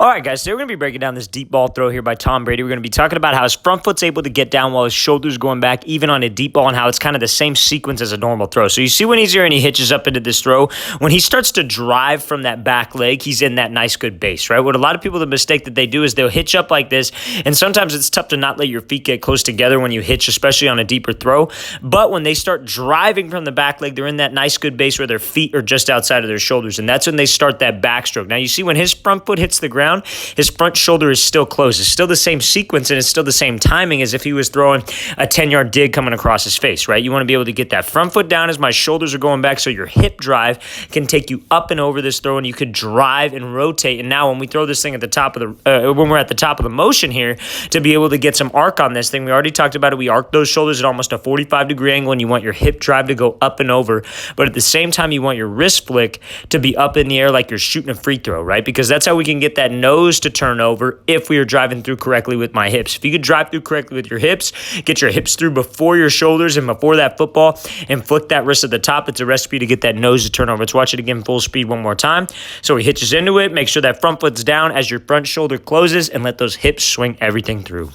All right, guys, so we're going to be breaking down this deep ball throw here by Tom Brady. We're going to be talking about how his front foot's able to get down while his shoulder's going back, even on a deep ball, and how it's kind of the same sequence as a normal throw. So you see when he's here and he hitches up into this throw, when he starts to drive from that back leg, he's in that nice, good base, right? What a lot of people, the mistake that they do is they'll hitch up like this, and sometimes it's tough to not let your feet get close together when you hitch, especially on a deeper throw. But when they start driving from the back leg, they're in that nice, good base where their feet are just outside of their shoulders, and that's when they start that backstroke. Now, you see when his front foot hits the ground, his front shoulder is still closed. It's still the same sequence, and it's still the same timing as if he was throwing a 10-yard dig coming across his face, right? You want to be able to get that front foot down as my shoulders are going back so your hip drive can take you up and over this throw, and you could drive and rotate. And now when we throw this thing at the top of the, when we're at the top of the motion here, to be able to get some arc on this thing, we already talked about it. We arc those shoulders at almost a 45-degree angle, and you want your hip drive to go up and over. But at the same time, you want your wrist flick to be up in the air like you're shooting a free throw, right? Because that's how we can get that nose to turn over if we are driving through correctly with my hips. If you could drive through correctly with your hips, get your hips through before your shoulders and before that football, and flick that wrist at the top, it's a recipe to get that nose to turn over. Let's watch it again full speed one more time. So he hitches into it, make sure that front foot's down as your front shoulder closes, and let those hips swing everything through.